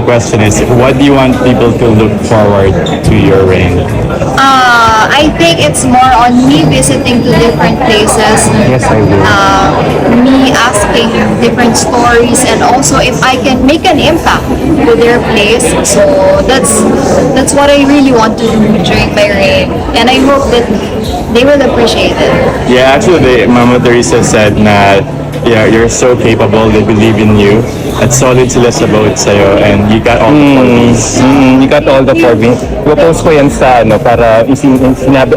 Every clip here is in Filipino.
question is, what do you want people to look forward to your reign? I think it's more on me visiting to different places. Yes, I will. Me asking different stories, and also if I can make an impact to their place. So that's what I really want to do during my reign, and I hope that they will appreciate it. Yeah, actually, Mama Teresa said na you're so capable, they believe in you. At solid sila sa vote sa'yo, and you got all the qualities. You got all the forming. Post ko yan sa ano para sinabi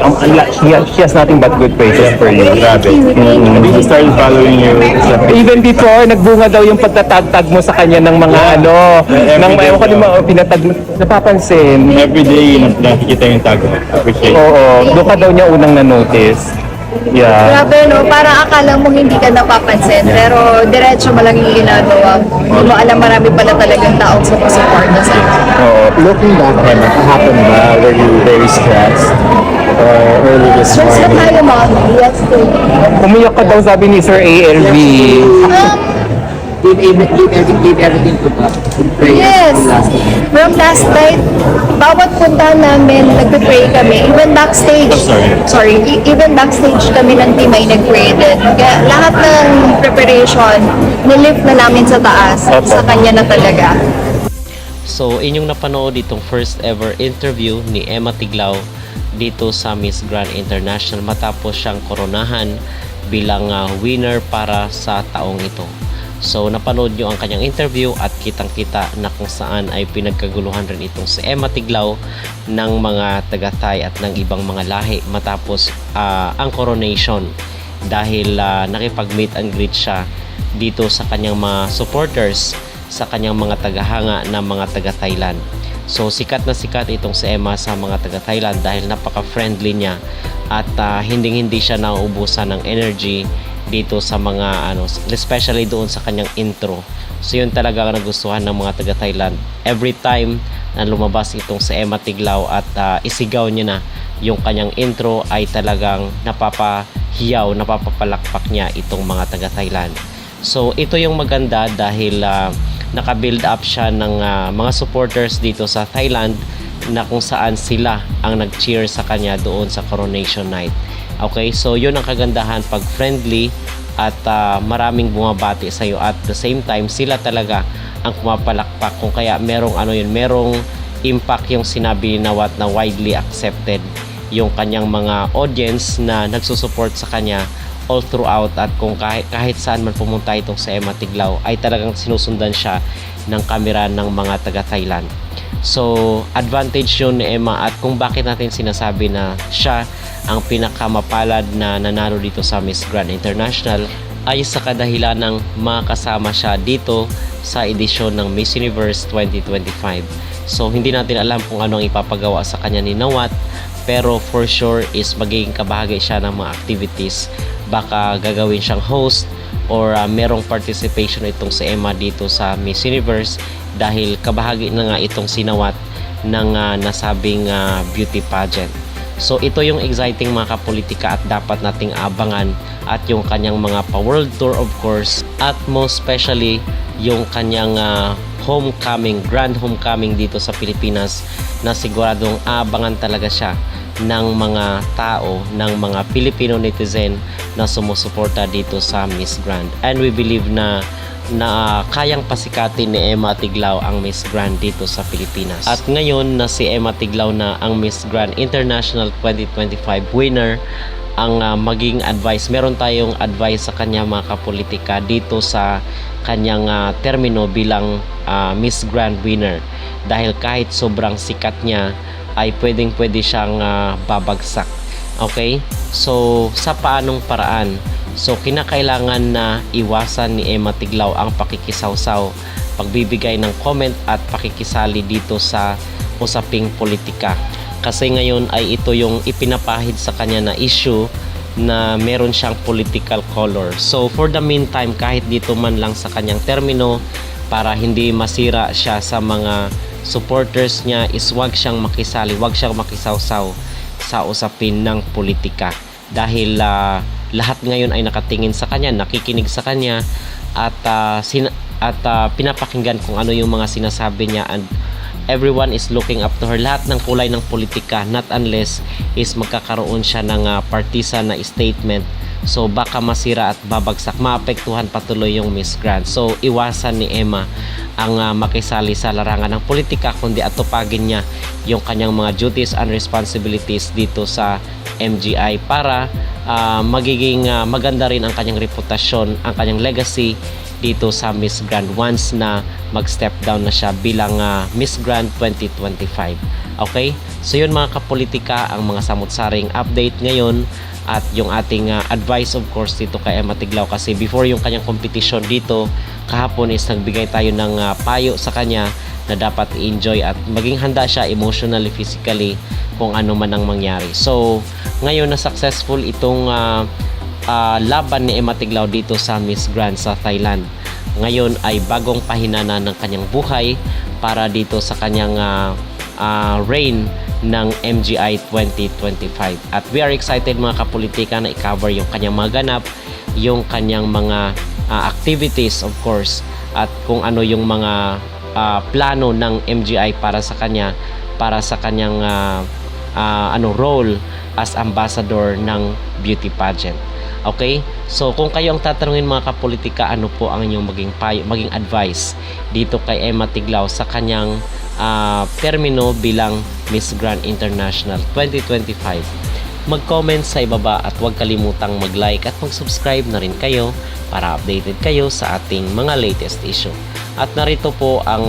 she has nothing but good praises for you. Grabe. I think she started following you sa Even before, nagbunga daw yung pagtatag-tag mo sa kanya ng mga ng Everyday ewan ko daw. naman, pinatag mo, napapansin. everyday nakikita yung tag mo. Appreciate it. Oo, doon ka daw niya unang na-notice. Yeah. Grabe, no? Parang akala mo hindi ka napapansin, pero diretso mo lang yung ginagawa mo. Hindi mo alam, marami pala talagang taong sumusuporta sa iyo. Oo. Looking back, Emma, happened ba? Were you very stressed? Or early this Stress na morning? tayo, Mom. Yes, Umiyak ka daw sabi ni Sir ALV. Give everything to God. Pray Yes. from last night. From last night, bawat punta namin, nagpe-pray kami. Even backstage. Even backstage kami ng team ay nag-pray din. Kaya lahat ng preparation, nilift na namin sa taas. Sa kanya na talaga. So, inyong napanood itong first ever interview ni Emma Tiglao dito sa Miss Grand International matapos siyang koronahan bilang winner para sa taong ito. So, napanood nyo ang kanyang interview at kitang-kita na kung saan ay pinagkaguluhan rin itong si Emma Tiglao ng mga taga-Thai at ng ibang mga lahi matapos ang coronation dahil nakipag-meet and greet siya dito sa kanyang mga supporters, sa kanyang mga tagahanga ng mga taga-Thailand. So, sikat na sikat itong si Emma sa mga taga-Thailand dahil napaka-friendly niya at hindi siya nauubusan ng energy dito sa mga especially doon sa kanyang intro. So yun talaga ang nagustuhan ng mga taga Thailand. Every time na lumabas itong si Emma Tiglao at isigaw niya na yung kanyang intro ay talagang napapahiyaw, napapapalakpak niya itong mga taga Thailand. So ito yung maganda dahil naka-build up siya ng mga supporters dito sa Thailand na kung saan sila ang nag-cheer sa kanya doon sa coronation night. Okay, so yun ang kagandahan pag friendly at maraming bumabati sa iyo at the same time sila talaga ang pumapalakpak kung kaya merong merong impact yung sinabi ni Nawat na widely accepted yung kanyang mga audience na nagsusupport sa kanya all throughout at kung kahit saan man pumunta itong sa Emma Tiglao ay talagang sinusundan siya ng kamera ng mga taga Thailand. So advantage yun ni Emma at kung bakit natin sinasabi na siya ang pinakamapalad na nanalo dito sa Miss Grand International ay sa kadahilan ng makasama siya dito sa edisyon ng Miss Universe 2025. So hindi natin alam kung ano ang ipapagawa sa kanya ni Nawat, pero for sure is magiging kabahagi siya ng mga activities. Baka gagawin siyang host or merong participation itong si Emma dito sa Miss Universe dahil kabahagi na nga itong si Nawat ng nasabing beauty pageant. So ito yung exciting mga kapolitika at dapat nating abangan at yung kanyang mga pa-world tour of course at most especially yung kanyang grand homecoming dito sa Pilipinas na siguradong abangan talaga siya ng mga tao, ng mga Filipino netizen na sumusuporta dito sa Miss Grand. And we believe na kayang pasikatin ni Emma Tiglao ang Miss Grand dito sa Pilipinas. At ngayon na si Emma Tiglao na ang Miss Grand International 2025 winner, ang maging advice, meron tayong advice sa kanya mga kapolitika dito sa kanyang termino bilang Miss Grand winner dahil kahit sobrang sikat niya ay pwede siyang babagsak. Okay? So sa paanong paraan? So kinakailangan na iwasan ni Emma Tiglao ang pakikisawsaw, pagbibigay ng comment at pakikisali dito sa usaping politika. Kasi ngayon ay ito yung ipinapahid sa kanya na issue na meron siyang political color. So for the meantime, kahit dito man lang sa kanyang termino para hindi masira siya sa mga supporters niya is wag siyang makisali, wag siyang makisawsaw sa usapin ng politika dahil lahat ngayon ay nakatingin sa kanya, nakikinig sa kanya at at pinapakinggan kung ano yung mga sinasabi niya, and everyone is looking up to her. Lahat ng kulay ng politika, not unless is magkakaroon siya ng partisan na statement. So baka masira at babagsak, maapektuhan patuloy yung Miss Grand. So iwasan ni Emma ang makisali sa larangan ng politika, kundi atupagin niya yung kanyang mga duties and responsibilities dito sa MGI para magiging maganda rin ang kanyang reputasyon, ang kanyang legacy dito sa Miss Grand once na mag-step down na siya bilang Miss Grand 2025. Okay? So yun mga kapolitika, ang mga samut-saring update ngayon at yung ating advice of course dito kay Emma Tiglao, kasi before yung kanyang competition dito kahapon is nagbigay tayo ng payo sa kanya na dapat i-enjoy at maging handa siya emotionally, physically kung ano man ang mangyari. So ngayon na successful itong laban ni Emma Tiglao dito sa Miss Grand sa Thailand. Ngayon ay bagong pahinana ng kanyang buhay para dito sa kanyang reign ng MGI 2025. At we are excited mga kapolitika na i-cover yung kanyang mga ganap, yung kanyang mga activities of course, at kung ano yung mga plano ng MGI para sa kanya, para sa kanyang role as ambassador ng beauty pageant. Okay? So kung kayo ang tatanungin mga kapolitika, ano po ang inyong maging advice dito kay Emma Tiglao sa kanyang termino bilang Miss Grand International 2025? Mag-comment sa ibaba at huwag kalimutang mag-like at mag-subscribe na rin kayo para updated kayo sa ating mga latest issue. At narito po ang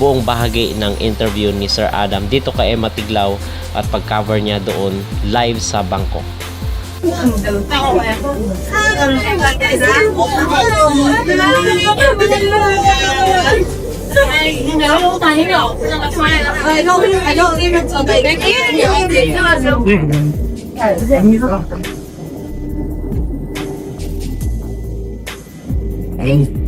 buong bahagi ng interview ni Sir Adam dito kay Emma Tiglao at pag-cover niya doon live sa Bangkok. Thank you.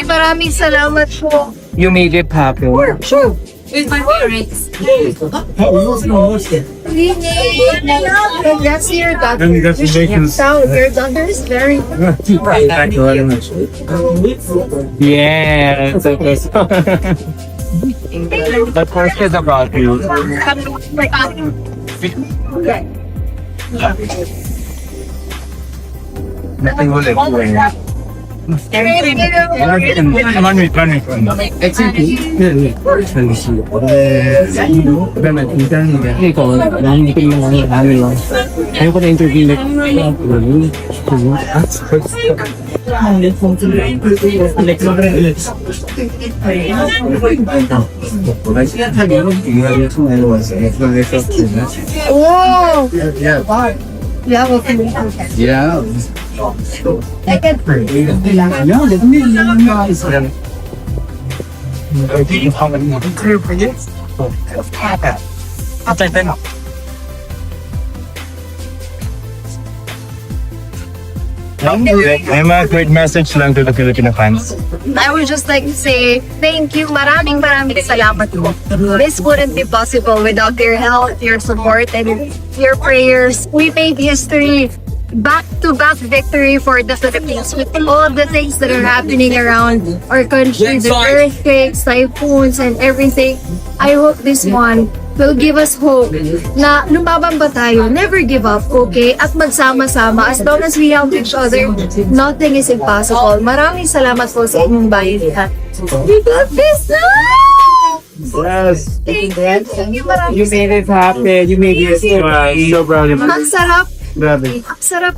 Maraming salamat po. You made it happen. Sure. With my parents. Congrats to your daughter. Your daughter is very Thank you very much. Yes. But first is about you. Nothing will explain. Ayaw ko na interview Wow! Yeah. Yeah. I can Emma, quick message lang to the Filipino fans. I would just like to say thank you. Maraming salamat po. This wouldn't be possible without your help, your support, and your prayers. We made history, back-to-back victory for the Philippines with all the things that are happening around our country, the earthquakes, typhoons, and everything. I hope this one will give us hope na lumaban ba tayo, never give up, okay? At magsama-sama, as long as we help each other, nothing is impossible. Maraming salamat po sa inyong bayan. We got this now! Yes. Thank you. Maraming You made it happen. You made it so proud of Ang sarap. Grabe. Ang sarap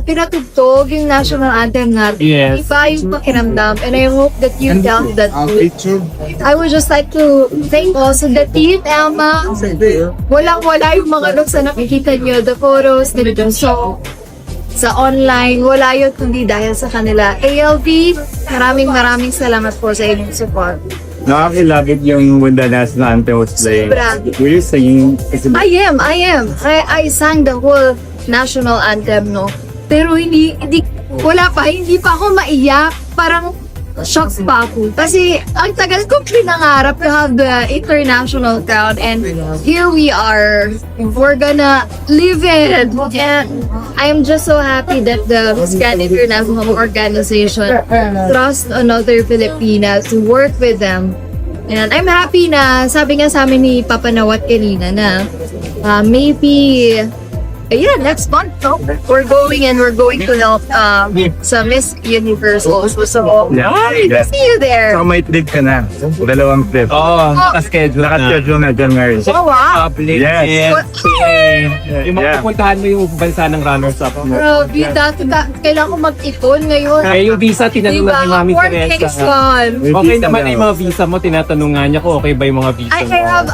pinatugtog yung national anthem natin. Yes. Iba yung pakiramdam, and I hope that you felt that too. I would just like to thank also the team, Emma. Walang-wala yung mga looks na nakikita nyo, the photos, the song sa online, wala yun kundi dahil sa kanila. ALV, maraming salamat po sa inyong support. Nakakilabit yung when the national anthem was playing. Sobra. Were you singing? I am. I sang the whole national anthem, no? Pero hindi pa ako maiyak. Parang shocked pa ako. Kasi ang tagal kong pinangarap to have the international crown and here we are. We're gonna live it. And I'm just so happy that the Miss Grand International Organization trust another Filipinas to work with them. And I'm happy na, sabi nga sa amin ni Papa Nawat kanina na maybe next month, no? We're going to help sa Miss Universe also. So, see you there. So may trip ka na. Dalawang trip. Oo, nakaschedule. Naka-schedule na January. Oh, wow. Yes. Yung mapupuntahan mo yung bansa ng runners-up mo. Grabe, dati kailangan ko mag-ipon ngayon. Eh, yung visa, tinanong na ni Mami For Teresa. next one. Okay naman yung mga visa mo, tinatanong nga niya kung okay ba yung mga visa I mo. have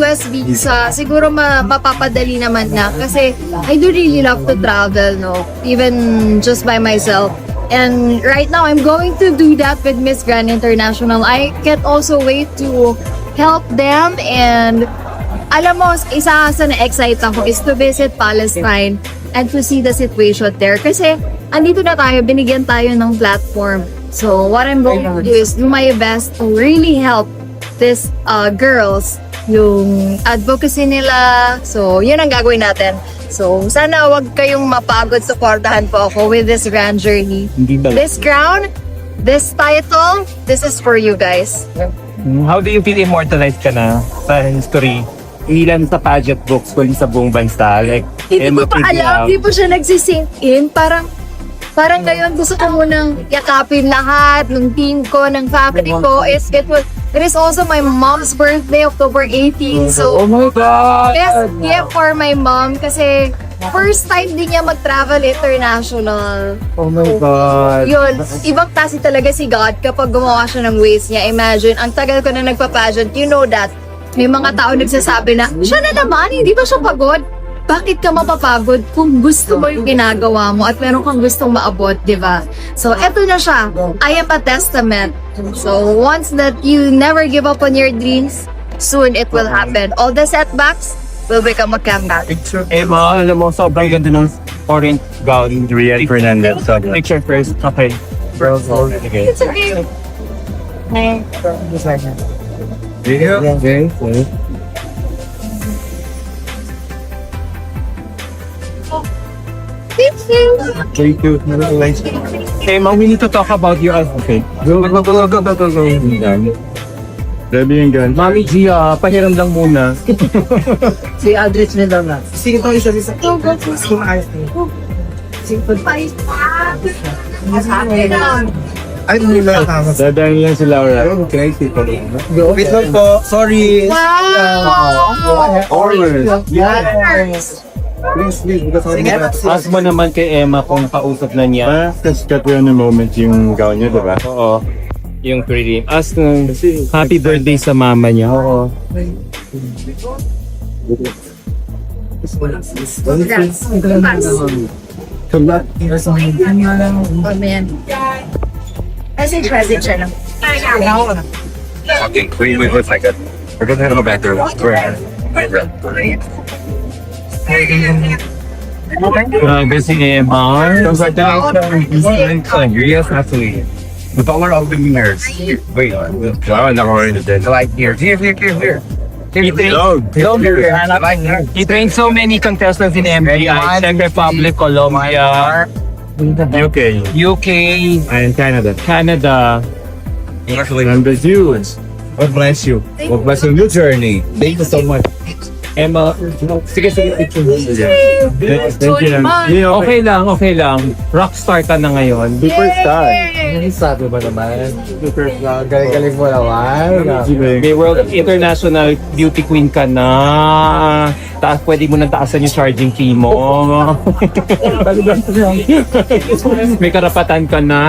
US visa. Siguro mapapadali naman na kasi I do really love to travel, no? Even just by myself. And right now, I'm going to do that with Miss Grand International. I can't also wait to help them and alam mo, isa sa na-excite ako is to visit Palestine and to see the situation there. Kasi andito na tayo, binigyan tayo ng platform. So what I'm going to do is do my best to really help these girls, yung advocacy nila. So yun ang gagawin natin. So sana wag kayong mapagod, supportahan po ako with this grand journey. This crown, this title, this is for you guys. How do you feel immortalized ka na sa history? Hindi lang sa pageant books, kundi sa buong bansa. Like, Hindi ko pa alam, hindi po siya nagsisink in. Parang ngayon gusto ko munang yakapin lahat ng team ko, ng family ko. It is also my mom's birthday, October 18. So, oh my God! best gift for my mom kasi first time din niya mag-travel international. Oh my God! Yun, ibang klase talaga si God kapag gumawa siya ng ways niya. Imagine, ang tagal ko na nagpa-pageant, you know that. May mga tao nagsasabi na, siya na naman, hindi ba siya pagod? Bakit ka mapapagod kung gusto mo yung ginagawa mo at meron kang gustong maabot, di ba? So, eto na siya. I am a testament. So, once that you never give up on your dreams, soon it will happen. All the setbacks will become a comeback. Eh, mga alam mo, sobrang ganda ng orange gown. Rian Fernandez. Picture first. Okay. Okay. It's okay. Okay. Thank you. Okay, Mom, we need to talk about your... Okay. Grabe yung gan. Mami Gia, pahiram lang muna. Si Aldrich nila na. Sige to isa-isa. Ay, nila tama. Dadaan lang si Laura. Wait lang po. Sorry. Wow! Always. Yes. Please, because sorry. Ask mo naman kay Emma kung kausap na niya. Tapos cut yun ng moment yung gown niya, diba? Oo. Yung prelim. Ask ng happy birthday sa mama niya. Oo. Man. Message siya lang. Okay, wait a second. We're gonna go back there. Grabe si Emma. Yes, absolutely. With all our open mirrors. Wait, I'm not going to dead. Like here. He trained so many contestants in MBI, Czech Republic, Colombia, UK, And Canada. Canada. And Brazil. God bless you. God bless your new journey. Thank you so much. Emma, sige. Thank you. Okay lang. Rockstar ka na ngayon. Superstar. Sabi ba naman? Galing-galing mo naman. May World International Beauty Queen ka na. Pwede mo nang taasan yung charging fee mo. May karapatan ka na.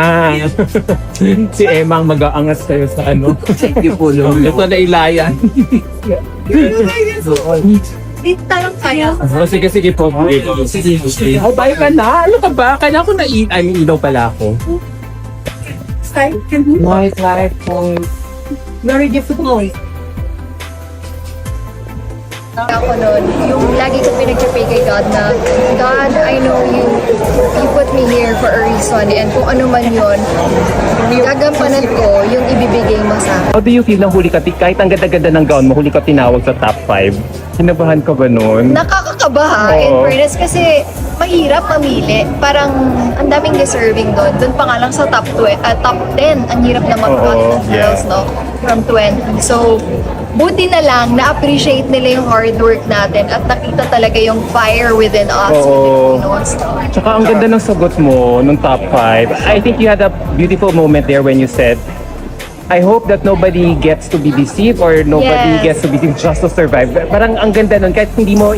Si Emma ang mag-aangas kayo sa ano. Thank you po, Ito na ilayan. Dito lang tayo. Oh, sige po. Oh, bye ka na. Ano ka ba? Kailangan ko na ilaw pala ako. White light po. Very difficult. Ako noon, yung lagi ko pinag-pray kay God na, God, I know you put me here for a reason and kung ano man yun, gagampanan ko yung ibibigay mo sa akin. How do you feel nang huli ka, kahit ang ganda-ganda ng gown mo, huli ka tinawag sa top 5? Kinabahan ka ba nun? Nakakakabaha in Oo. fairness kasi mahirap mamili. Parang ang daming deserving doon. Doon pa nga lang sa top 10, ang hirap na mag-cut Oo, ng girls, no? From 20. So, buti na lang na-appreciate nila yung hard work natin at nakita talaga yung fire within us, Oo. Filipinos. Tsaka ang ganda ng sagot mo nung top 5. I think you had a beautiful moment there when you said, I hope that nobody gets to be deceived or nobody Yes. gets to be deceived just to survive. Parang ang ganda nun, kahit hindi mo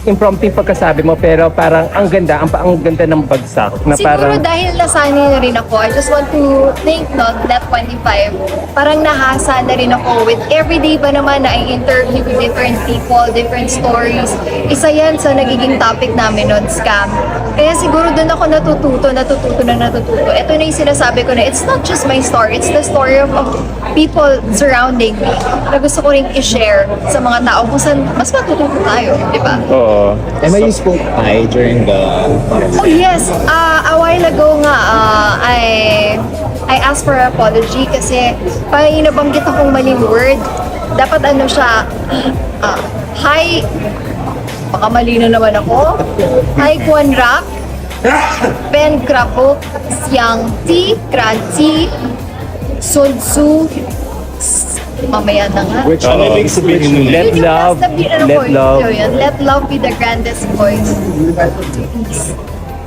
impromptu yung pagkasabi mo, pero parang ang ganda ng bagsak. Na Siguro parang, dahil nasanay na rin ako, I just want to think Net 25, parang nahasa na rin ako with everyday ba naman na I interview different people, different stories. Isa yan sa nagiging topic namin nun, scam. Kaya siguro doon ako natututo. Ito na yung sinasabi ko na it's not just my story, it's the story of people surrounding me na gusto ko rin i-share sa mga tao kung saan mas matututo tayo, di ba? oo. Emma, you spoke Thai during the Oh yes, a while ago nga, I asked for apology kasi parang nabanggit akong maling word. Dapat ano siya, hi, baka mali na naman ako. Hi Kwan Rak, Ben Krapo, Siang Ti, Kranti, Sun Tzu, mamaya na nga. Which, Ano ibig sabihin nun? let Yun yung love, last na let love. Let love be the grandest voice.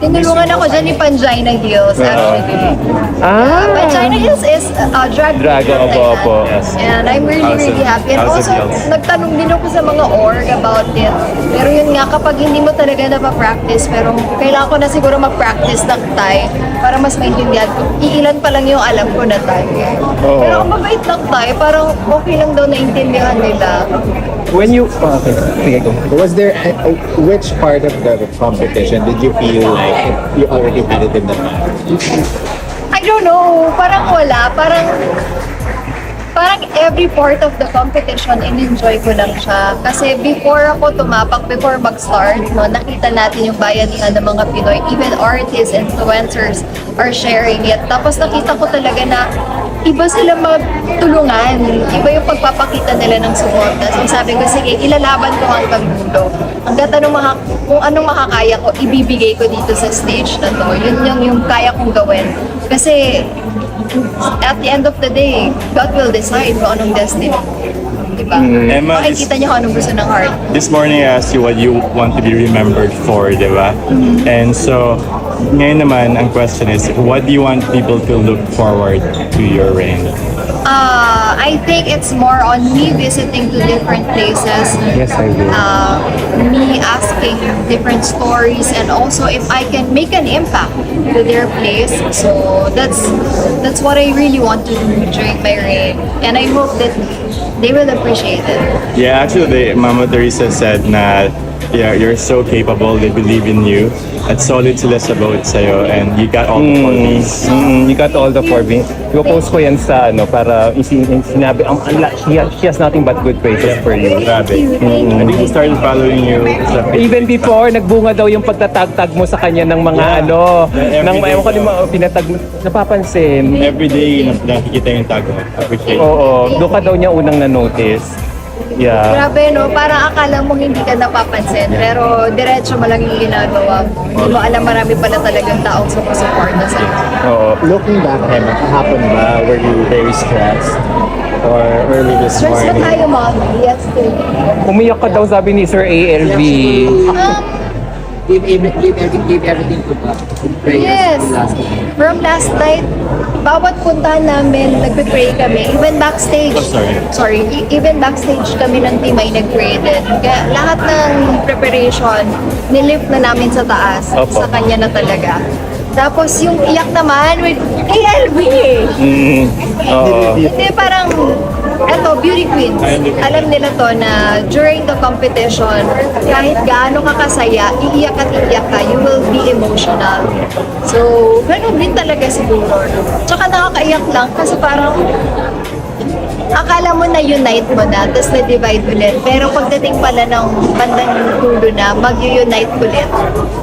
Tinulungan ako dyan ni Pangina Hills, actually. Pangina Hills is drag Drag, queen in opo. Thailand. And I'm House really of- happy. And House of also, Hills. nagtanong din ako sa mga org about it. Pero yun nga, kapag hindi mo talaga napapractice, pero kailangan ko na siguro mag-practice ng Thai para mas maintindihan ko. Iilan pa lang yung alam ko na Thai. Oo. Pero ang mabait ng Thai, parang okay lang daw naintindihan nila. When you, okay, sige, go. Was there which part of the competition did you feel like you already had it in the bag? I don't know, parang wala, parang every part of the competition in-enjoy ko lang siya. Kasi before ako tumapak, before mag-start, no, nakita natin yung bayanihan ng mga Pinoy, even artists, influencers are sharing it. Tapos nakita ko talaga na iba sila magtulungan, iba yung pagpapakita nila ng suporta. So sabi ko, sige, ilalaban ko hanggang dulo. Hanggat kung anong makakaya ko, ibibigay ko dito sa stage na to. Yun yung kaya kong gawin. Kasi at the end of the day, God will decide kung anong destiny. Diba? Emma, Makikita niya kung anong gusto ng heart. This morning I asked you what you want to be remembered for, di ba? And so, ngayon naman, ang question is, what do you want people to look forward to your reign? I think it's more on me visiting to different places. Yes, I will. Me asking different stories and also if I can make an impact to their place. So that's what I really want to do during my reign. And I hope that they will appreciate it. Yeah, actually, Mama Teresa said na you're so capable, they believe in you. At solid sila sa vote sa'yo and you got all the qualities. You got all the 4 beans. Ipopost ko yan sa para sinabi, she has nothing but good praises for you. Grabe. I think we started following you sa Even before, nagbunga daw yung pagtatag-tag mo sa kanya ng mga ng ewan ko pinatag mo, napapansin. everyday nakikita yung tag mo. Appreciate it. Oo, doon ka daw niya unang na-notice. Yeah. Grabe no, parang akala mo hindi ka napapansin pero diretso mo lang yung ginagawa. Hindi mo alam marami pala talagang taong sumusuporta sa'yo. Oo. Looking back, Emma, kahapon ba, were you very stressed? Or early this Stress na morning? tayo, Mommy. Yes, too. Umiyak ka daw sabi ni Sir ALV. Give everything to God. Prayers Yes. from last night. From last night, bawat puntahan namin, nagpe-pray kami. Even backstage. Even backstage kami ng team ay nag-pray din. Kaya lahat ng preparation, nilift na namin sa taas. Opo. Sa kanya na talaga. Tapos yung iyak naman with ALV. Oo. Hindi, parang, eto, beauty queens. Alam nila to na during the competition, kahit gaano ka kasaya, iiyak at iiyak ka, you will be emotional. So, ganun din talaga siguro. Tsaka nakakaiyak lang kasi parang, akala mo na unite mo na, tapos na-divide ulit. Pero pagdating pala ng bandang dulo na, mag-unite ulit.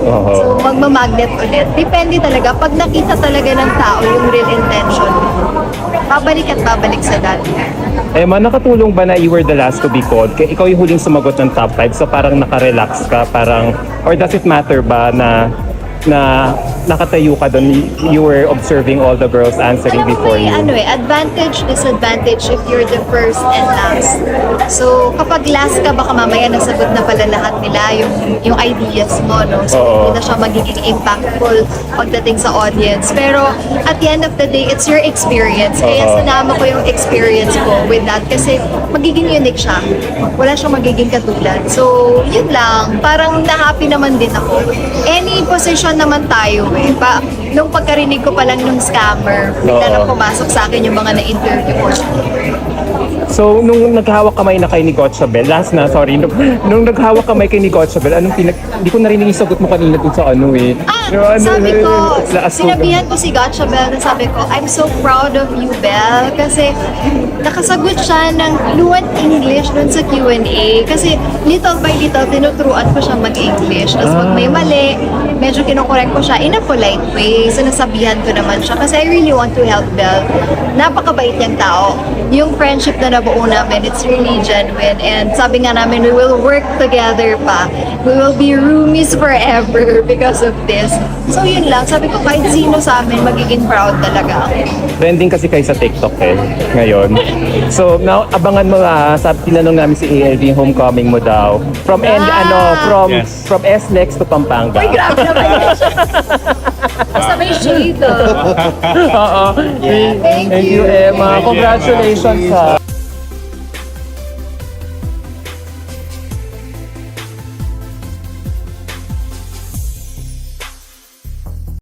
Oo. So, magmamagnet ulit. Depende talaga. Pag nakita talaga ng tao yung real intention, babalik at babalik sa dati. Emma, nakatulong ba na you were the last to be called? Kaya ikaw yung huling sumagot ng top 5, so parang naka-relax ka, parang, or does it matter ba na nakatayo ka doon, you were observing all the girls answering Alam mo, before may you? advantage, disadvantage if you're the first and last. So, kapag last ka, baka mamaya nasagot na pala lahat nila yung ideas mo, no? So, Oo. hindi na siya magiging impactful pagdating sa audience. Pero, at the end of the day, it's your experience. Kaya Oo. sinama ko yung experience ko with that kasi magiging unique siya. Wala siyang magiging katulad. So, yun lang. Parang na-happy naman din ako. Any position naman tayo eh. Nung pagkarinig ko pa lang nung scammer, bigla na Oo. pumasok sa akin yung mga na-interview ko. So, nung naghawak kamay na kay ni Gotchabel, last na, sorry, nung naghawak kamay kay ni Gotchabel, hindi ko narinig yung sagot mo kanina dun sa ano eh. Sabi ko, sinabihan ko si Gotchabel na sabi ko, I'm so proud of you, Belle. Kasi nakasagot siya ng fluent English dun sa Q&A. Kasi little by little, tinuturuan ko siya mag-English. Tapos pag may mali, medyo kinukorek ko siya in a polite way. Sinasabihan ko naman siya. Kasi I really want to help Belle. Napakabait niyang tao. Yung friendship na nabuo namin, it's really genuine. And sabi nga namin, we will work together pa. We will be roomies forever because of this. So yun lang, sabi ko kahit sino sa amin, magiging proud talaga. Trending kasi kayo sa TikTok eh, ngayon. So, now, abangan mo sabi, tinanong namin si ALV, homecoming mo daw. From Yes. from SLEX to Pampanga. Uy, grabe naman yan siya. Basta may shade. Oo. Thank Thank you, you. Emma. Congratulations ha.